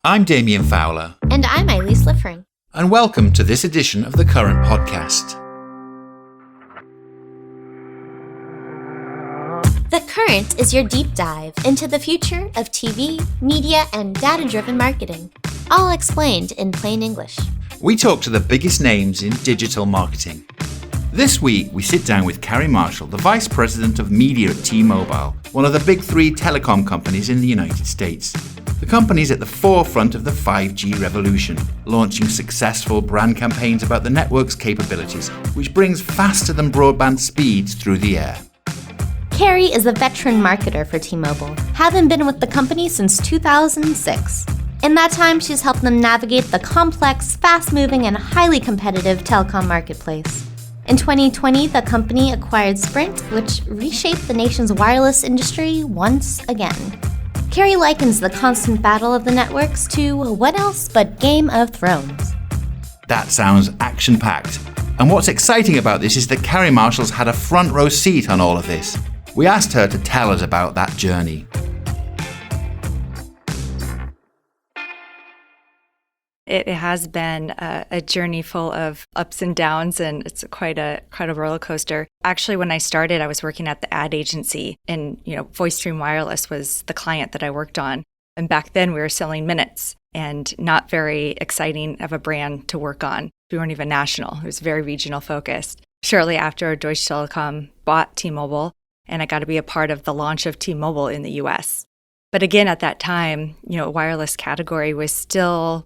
I'm Damien Fowler. And I'm Eileen Sliffering. And welcome to this edition of the Current Podcast. The Current is your deep dive into the future of TV, media, and data-driven marketing, all explained in plain English. We talk to the biggest names in digital marketing. This week, we sit down with Kari, the Vice President of Media at T-Mobile, one of the big three telecom companies in the United States. The company's at the forefront of the 5G revolution, launching successful brand campaigns about the network's capabilities, which brings faster than broadband speeds through the air. Kari is a veteran marketer for T-Mobile, having been with the company since 2006. In that time, she's helped them navigate the complex, fast-moving, and highly competitive telecom marketplace. In 2020, the company acquired Sprint, which reshaped the nation's wireless industry once again. Kari likens the constant battle of the networks to what else but Game of Thrones. That sounds action-packed. And what's exciting about this is that Kari Marshall's had a front row seat on all of this. We asked her to tell us about that journey. It has been a journey full of ups and downs, and it's quite a roller coaster. Actually, when I started, I was working at the ad agency, and VoiceStream Wireless was the client that I worked on. And back then, we were selling minutes, and not very exciting of a brand to work on. We weren't even national; it was very regional focused. Shortly after, Deutsche Telekom bought T-Mobile, and I got to be a part of the launch of T-Mobile in the U.S. But again, at that time, wireless category was still.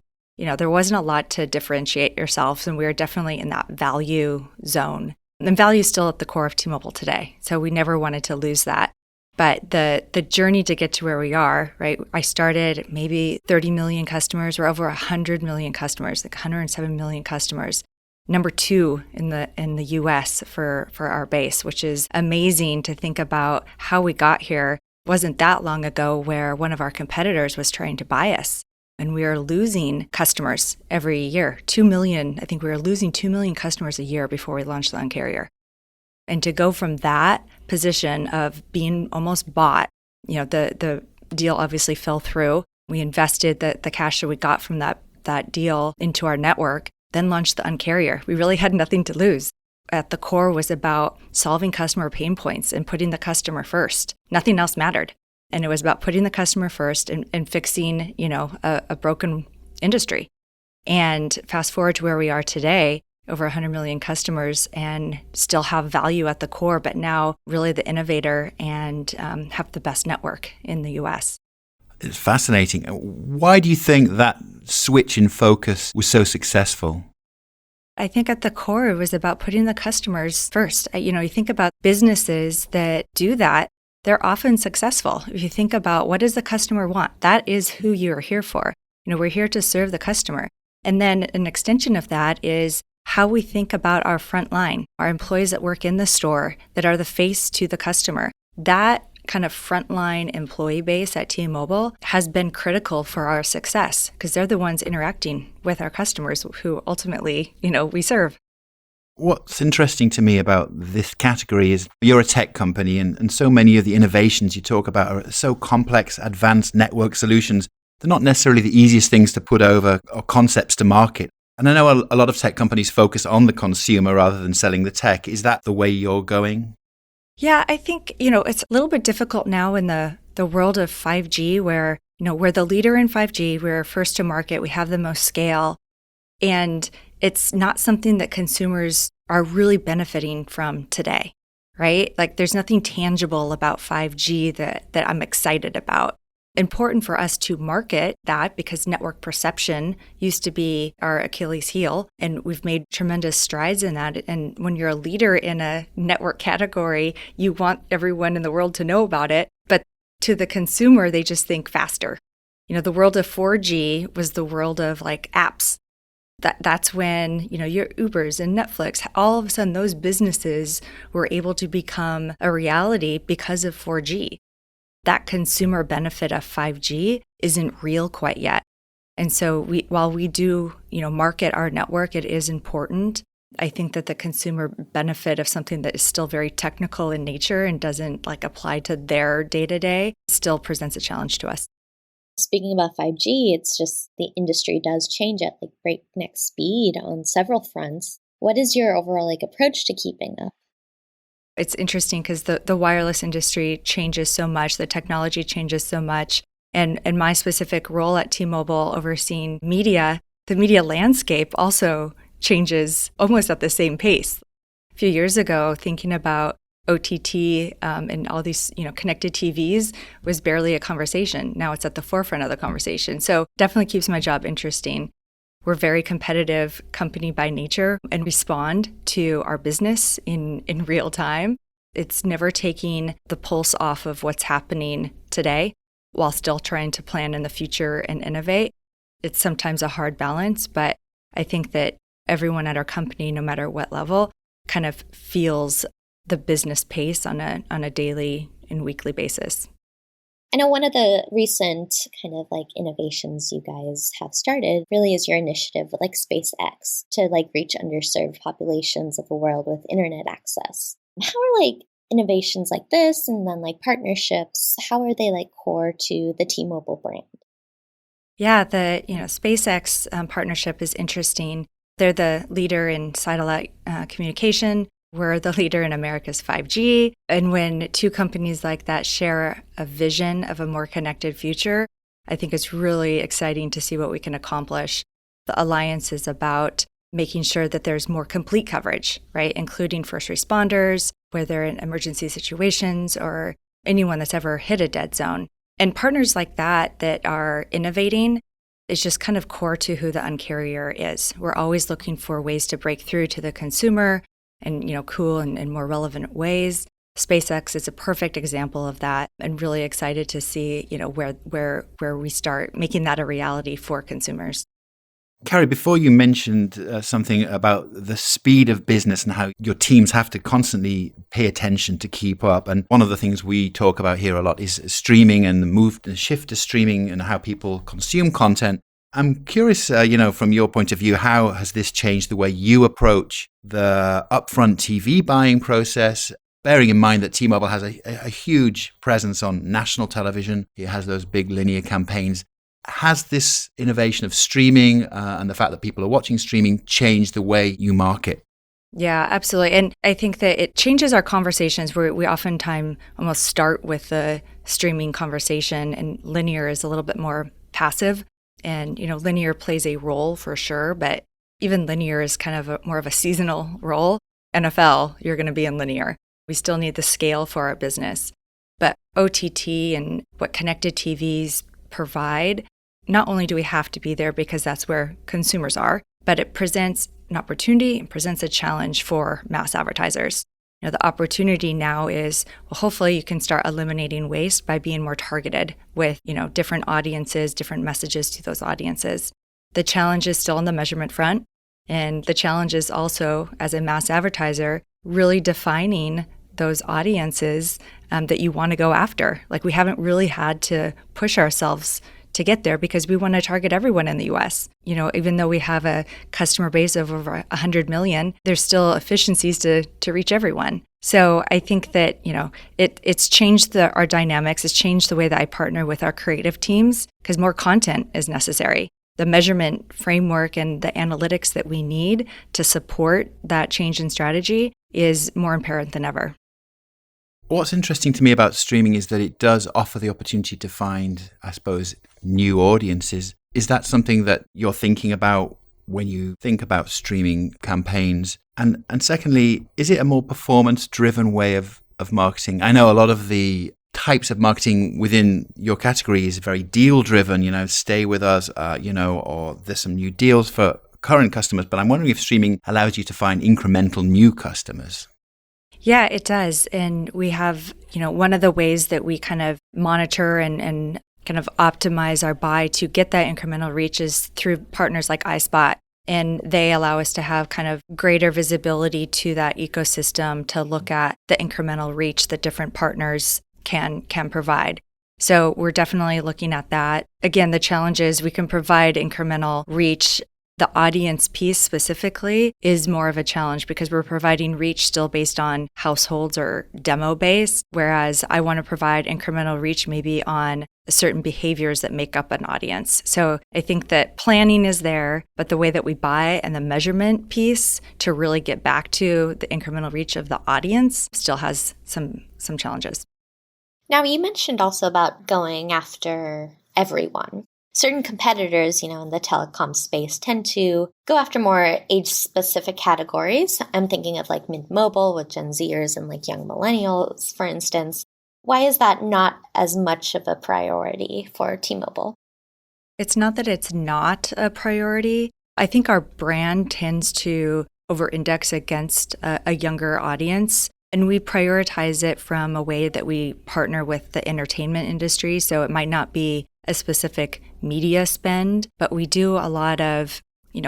There wasn't a lot to differentiate yourselves, and we were definitely in that value zone. And value is still at the core of T-Mobile today, so we never wanted to lose that. But the journey to get to where we are, right? I started maybe 30 million customers. We're over 100 million customers, like 107 million customers. Number 2 in the U.S. for our base, which is amazing to think about how we got here. It wasn't that long ago where one of our competitors was trying to buy us. And we are losing customers every year. 2 million, I think we were losing 2 million customers a year before we launched the Un-carrier. And to go from that position of being almost bought, the deal obviously fell through. We invested the cash that we got from that deal into our network, then launched the Un-carrier. We really had nothing to lose. At the core was about solving customer pain points and putting the customer first. Nothing else mattered. And it was about putting the customer first and fixing, a broken industry. And fast forward to where we are today, over 100 million customers and still have value at the core, but now really the innovator and have the best network in the U.S. It's fascinating. Why do you think that switch in focus was so successful? I think at the core, it was about putting the customers first. You think about businesses that do that. They're often successful. If you think about what does the customer want, that is who you're here for. We're here to serve the customer. And then an extension of that is how we think about our front line, our employees that work in the store that are the face to the customer. That kind of frontline employee base at T-Mobile has been critical for our success because they're the ones interacting with our customers who ultimately, we serve. What's interesting to me about this category is you're a tech company and so many of the innovations you talk about are so complex, advanced network solutions. They're not necessarily the easiest things to put over or concepts to market. And I know a lot of tech companies focus on the consumer rather than selling the tech. Is that the way you're going? Yeah, I think, it's a little bit difficult now in the world of 5G where, we're the leader in 5G. We're first to market. We have the most scale. And it's not something that consumers are really benefiting from today, right? Like there's nothing tangible about 5G that I'm excited about. Important for us to market that because network perception used to be our Achilles heel, and we've made tremendous strides in that. And when you're a leader in a network category, you want everyone in the world to know about it. But to the consumer, they just think faster. The world of 4G was the world of like apps. That's when, your Ubers and Netflix, all of a sudden those businesses were able to become a reality because of 4G. That consumer benefit of 5G isn't real quite yet. And so while we do, market our network, it is important. I think that the consumer benefit of something that is still very technical in nature and doesn't apply to their day-to-day still presents a challenge to us. Speaking about 5G, it's just the industry does change at like breakneck speed on several fronts. What is your overall approach to keeping up? It's interesting because the wireless industry changes so much, the technology changes so much. And my specific role at T-Mobile overseeing media, the media landscape also changes almost at the same pace. A few years ago, thinking about OTT and all these connected TVs was barely a conversation. Now it's at the forefront of the conversation. So definitely keeps my job interesting. We're a very competitive company by nature and respond to our business in real time. It's never taking the pulse off of what's happening today while still trying to plan in the future and innovate. It's sometimes a hard balance, but I think that everyone at our company, no matter what level, kind of feels the business pace on a daily and weekly basis. I know one of the recent kind of innovations you guys have started really is your initiative with SpaceX to reach underserved populations of the world with internet access. How are innovations like this and then partnerships, how are they core to the T-Mobile brand? Yeah, the SpaceX partnership is interesting. They're the leader in satellite communication. We're the leader in America's 5G. And when two companies like that share a vision of a more connected future, I think it's really exciting to see what we can accomplish. The alliance is about making sure that there's more complete coverage, right? Including first responders, whether in emergency situations or anyone that's ever hit a dead zone. And partners like that are innovating is just kind of core to who the Un-carrier is. We're always looking for ways to break through to the consumer and cool and more relevant ways. SpaceX is a perfect example of that, and really excited to see where we start making that a reality for consumers. Kari, before you mentioned something about the speed of business and how your teams have to constantly pay attention to keep up. And one of the things we talk about here a lot is streaming and the shift to streaming and how people consume content. I'm curious, from your point of view, how has this changed the way you approach the upfront TV buying process? Bearing in mind that T-Mobile has a huge presence on national television, it has those big linear campaigns. Has this innovation of streaming and the fact that people are watching streaming changed the way you market? Yeah, absolutely. And I think that it changes our conversations where we oftentimes almost start with the streaming conversation, and linear is a little bit more passive. And, linear plays a role for sure, but even linear is kind of more of a seasonal role. NFL, you're going to be in linear. We still need the scale for our business. But OTT and what connected TVs provide, not only do we have to be there because that's where consumers are, but it presents an opportunity and presents a challenge for mass advertisers. The opportunity now is, well, hopefully you can start eliminating waste by being more targeted with, different audiences, different messages to those audiences. The challenge is still on the measurement front. And the challenge is also, as a mass advertiser, really defining those audiences that you want to go after. We haven't really had to push ourselves to get there because we want to target everyone in the U.S. Even though we have a customer base of over 100 million, there's still efficiencies to reach everyone. So I think that, it's changed our dynamics. It's changed the way that I partner with our creative teams because more content is necessary. The measurement framework and the analytics that we need to support that change in strategy is more apparent than ever. What's interesting to me about streaming is that it does offer the opportunity to find, I suppose, new audiences. Is that something that you're thinking about when you think about streaming campaigns? And secondly, is it a more performance-driven way of marketing? I know a lot of the types of marketing within your category is very deal-driven, stay with us, or there's some new deals for current customers. But I'm wondering if streaming allows you to find incremental new customers. Yeah, it does. And we have, one of the ways that we kind of monitor and kind of optimize our buy to get that incremental reach is through partners like iSpot. And they allow us to have kind of greater visibility to that ecosystem to look at the incremental reach that different partners can provide. So we're definitely looking at that. Again, the challenge is we can provide incremental reach. The audience piece specifically is more of a challenge because we're providing reach still based on households or demo based, whereas I want to provide incremental reach maybe on certain behaviors that make up an audience. So I think that planning is there, but the way that we buy and the measurement piece to really get back to the incremental reach of the audience still has some challenges. Now, you mentioned also about going after everyone. Certain competitors, in the telecom space tend to go after more age-specific categories. I'm thinking of like Mint Mobile with Gen Zers and like young millennials, for instance. Why is that not as much of a priority for T-Mobile? It's not that it's not a priority. I think our brand tends to over-index against a younger audience. And we prioritize it from a way that we partner with the entertainment industry. So it might not be a specific media spend, but we do a lot of,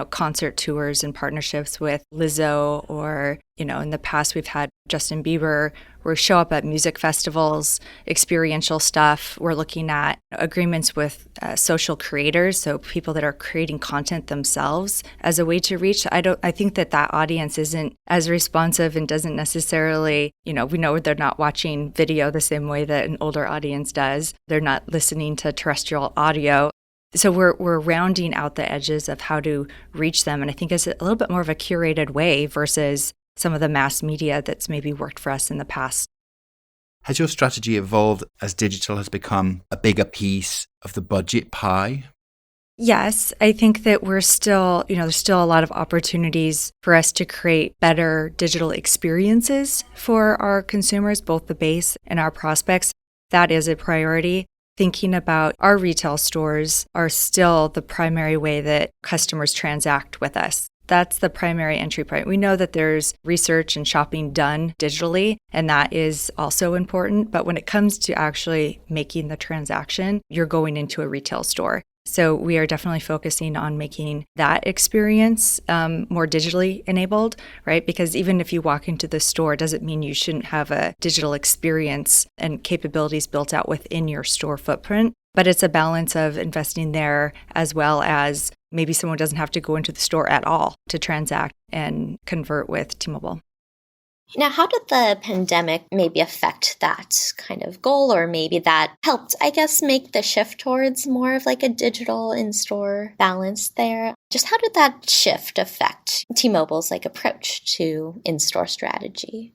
concert tours and partnerships with Lizzo, or, in the past we've had Justin Bieber. We show up at music festivals, experiential stuff. We're looking at agreements with social creators, so people that are creating content themselves as a way to reach. I think that audience isn't as responsive and doesn't necessarily, we know they're not watching video the same way that an older audience does. They're not listening to terrestrial audio. So we're rounding out the edges of how to reach them. And I think it's a little bit more of a curated way versus some of the mass media that's maybe worked for us in the past. Has your strategy evolved as digital has become a bigger piece of the budget pie? Yes, I think that we're still, there's still a lot of opportunities for us to create better digital experiences for our consumers, both the base and our prospects. That is a priority. Thinking about our retail stores are still the primary way that customers transact with us. That's the primary entry point. We know that there's research and shopping done digitally, and that is also important. But when it comes to actually making the transaction, you're going into a retail store. So we are definitely focusing on making that experience more digitally enabled, right? Because even if you walk into the store, it doesn't mean you shouldn't have a digital experience and capabilities built out within your store footprint. But it's a balance of investing there as well as maybe someone doesn't have to go into the store at all to transact and convert with T-Mobile. Now, how did the pandemic maybe affect that kind of goal, or maybe that helped, make the shift towards more of like a digital in-store balance there? Just how did that shift affect T-Mobile's approach to in-store strategy?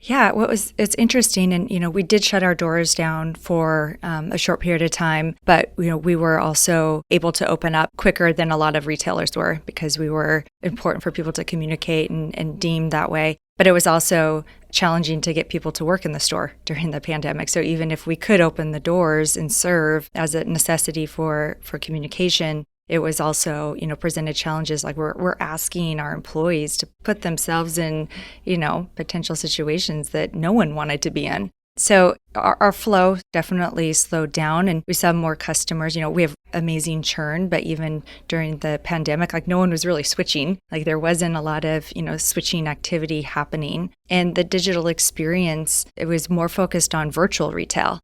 Yeah, it's interesting, and we did shut our doors down for a short period of time, but we were also able to open up quicker than a lot of retailers were because we were important for people to communicate and deem that way. But it was also challenging to get people to work in the store during the pandemic. So even if we could open the doors and serve as a necessity for communication, it was also, presented challenges like we're asking our employees to put themselves in, potential situations that no one wanted to be in. So our flow definitely slowed down, and we saw more customers. We have amazing churn, but even during the pandemic, no one was really switching. There wasn't a lot of, switching activity happening. And the digital experience, it was more focused on virtual retail.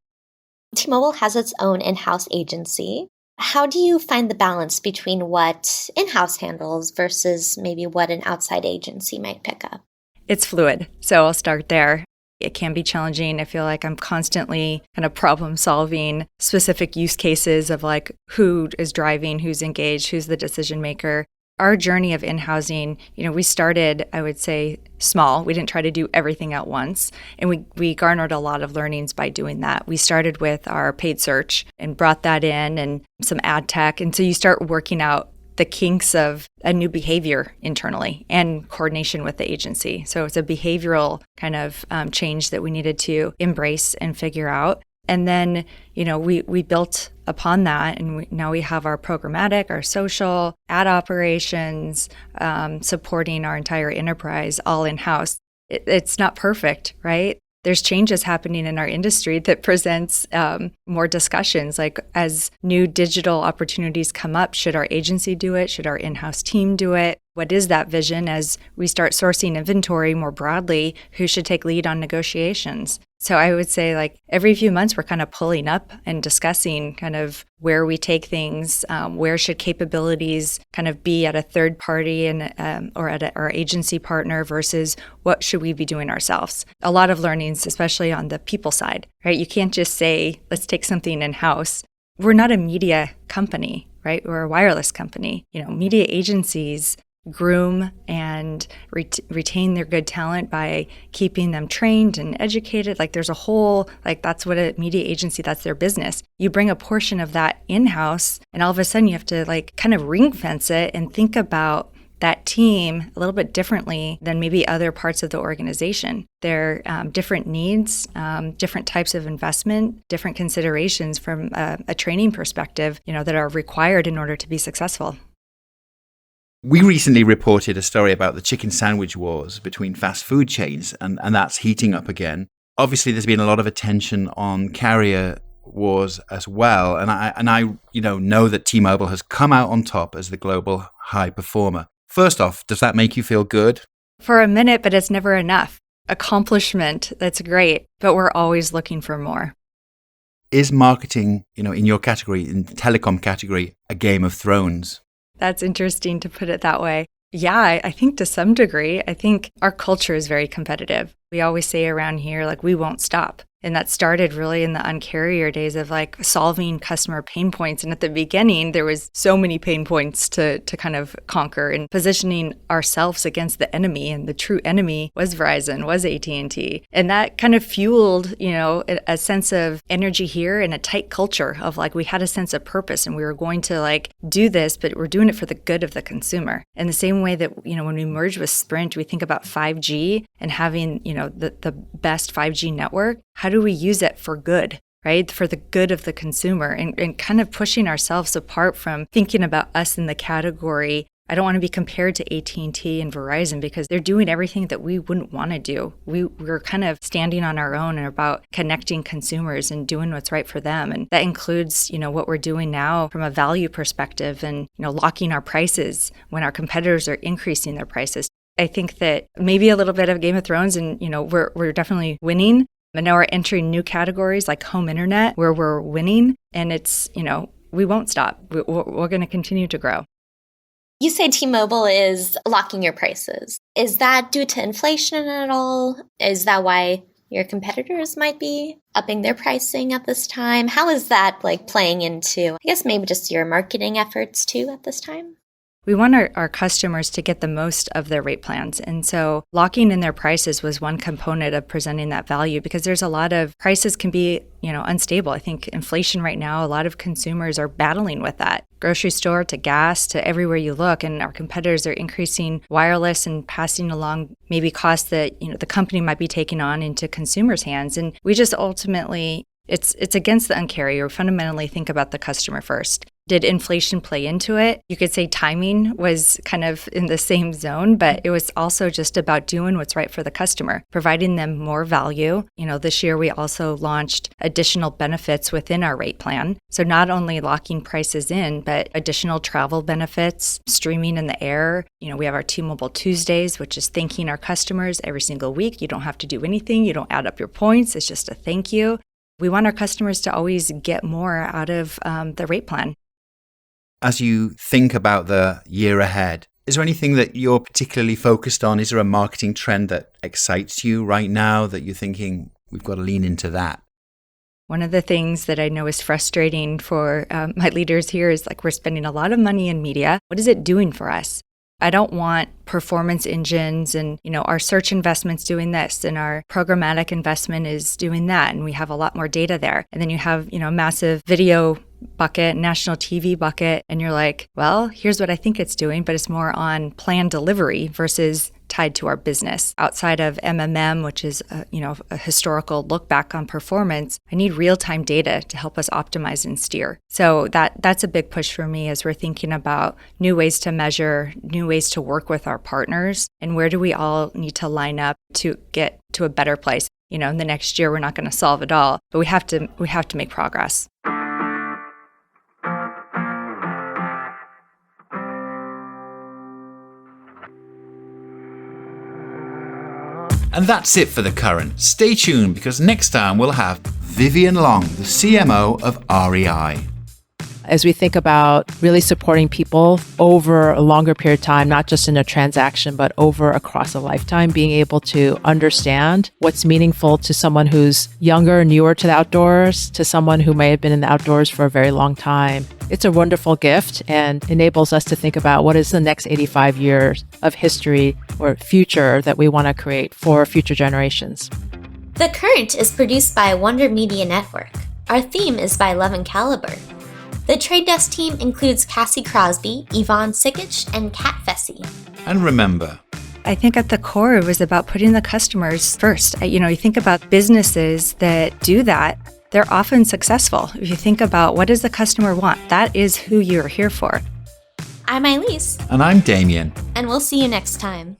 T-Mobile has its own in-house agency. How do you find the balance between what in-house handles versus maybe what an outside agency might pick up? It's fluid. So I'll start there. It can be challenging. I feel like I'm constantly kind of problem solving specific use cases of who is driving, who's engaged, who's the decision maker. Our journey of in-housing, we started, I would say, small. We didn't try to do everything at once. And we garnered a lot of learnings by doing that. We started with our paid search and brought that in and some ad tech. And so you start working out the kinks of a new behavior internally and coordination with the agency. So it's a behavioral kind of change that we needed to embrace and figure out. And then, we built upon that, and now we have our programmatic, our social, ad operations, supporting our entire enterprise all in-house. It's not perfect, right? There's changes happening in our industry that presents more discussions. As new digital opportunities come up, should our agency do it? Should our in-house team do it? What is that vision as we start sourcing inventory more broadly? Who should take lead on negotiations? So I would say like every few months, we're kind of pulling up and discussing kind of where we take things, where should capabilities kind of be at a third party and or at our agency partner versus what should we be doing ourselves. A lot of learnings, especially on the people side, right? You can't just say, let's take something in-house. We're not a media company, right? We're a wireless company. Media agencies groom and retain their good talent by keeping them trained and educated. Like there's a whole, like that's what a media agency, that's their business. You bring a portion of that in-house and all of a sudden you have to like kind of ring fence it and think about that team a little bit differently than maybe other parts of the organization. They're different needs, different types of investment, different considerations from a training perspective, that are required in order to be successful. We recently reported a story about the chicken sandwich wars between fast food chains, and that's heating up again. Obviously, there's been a lot of attention on carrier wars as well, and I know that T-Mobile has come out on top as the global high performer. First off, does that make you feel good? For a minute, but it's never enough. Accomplishment, that's great, but we're always looking for more. Is marketing, in your category, in the telecom category, a Game of Thrones? That's interesting to put it that way. Yeah, I think to some degree, I think our culture is very competitive. We always say around here, like, we won't stop. And that started really in the Un-carrier days of like solving customer pain points. And at the beginning, there was so many pain points to kind of conquer and positioning ourselves against the enemy. And the true enemy was Verizon, was AT&T. And that kind of fueled, a sense of energy here and a tight culture of like, we had a sense of purpose and we were going to like do this, but we're doing it for the good of the consumer. In the same way that, when we merged with Sprint, we think about 5G and having, the best 5G network. How do we use it for good, right? For the good of the consumer and kind of pushing ourselves apart from thinking about us in the category. I don't want to be compared to AT&T and Verizon because they're doing everything that we wouldn't want to do. We're kind of standing on our own and about connecting consumers and doing what's right for them. And that includes, what we're doing now from a value perspective and, locking our prices when our competitors are increasing their prices. I think that maybe a little bit of Game of Thrones and, we're definitely winning. But now we're entering new categories like home internet where we're winning. And it's, we won't stop. We're going to continue to grow. You say T-Mobile is locking your prices. Is that due to inflation at all? Is that why your competitors might be upping their pricing at this time? How is that like playing into, I guess, maybe just your marketing efforts too at this time? We want our customers to get the most of their rate plans. And so locking in their prices was one component of presenting that value because there's a lot of prices can be, unstable. I think inflation right now, a lot of consumers are battling with that. Grocery store to gas to everywhere you look. And our competitors are increasing wireless and passing along maybe costs that, the company might be taking on into consumers' hands. And we just ultimately, it's against the Un-carrier. We fundamentally think about the customer first. Did inflation play into it? You could say timing was kind of in the same zone, but it was also just about doing what's right for the customer, providing them more value. This year we also launched additional benefits within our rate plan. So not only locking prices in, but additional travel benefits, streaming in the air. We have our T-Mobile Tuesdays, which is thanking our customers every single week. You don't have to do anything. You don't add up your points. It's just a thank you. We want our customers to always get more out of the rate plan. As you think about the year ahead, is there anything that you're particularly focused on? Is there a marketing trend that excites you right now that you're thinking we've got to lean into that? One of the things that I know is frustrating for my leaders here is like we're spending a lot of money in media. What is it doing for us? I don't want performance engines and, our search investment's doing this and our programmatic investment is doing that. And we have a lot more data there. And then you have, a massive video bucket, national TV bucket. And you're like, well, here's what I think it's doing, but it's more on plan delivery versus tied to our business. Outside of MMM, which is a historical look back on performance, I need real-time data to help us optimize and steer. So that's a big push for me as we're thinking about new ways to measure, new ways to work with our partners, and where do we all need to line up to get to a better place. In the next year, we're not going to solve it all, but we have to make progress. And that's it for The Current. Stay tuned because next time we'll have Vivian Long, the CMO of REI. As we think about really supporting people over a longer period of time, not just in a transaction, but over across a lifetime, being able to understand what's meaningful to someone who's younger, newer to the outdoors, to someone who may have been in the outdoors for a very long time. It's a wonderful gift and enables us to think about what is the next 85 years of history or future that we want to create for future generations. The Current is produced by Wonder Media Network. Our theme is by Love and Caliber. The Trade Desk team includes Cassie Crosby, Yvonne Sikich, and Kat Fessy. And remember, I think at the core, it was about putting the customers first. You think about businesses that do that, they're often successful. If you think about what does the customer want, that is who you're here for. I'm Elise. And I'm Damien. And we'll see you next time.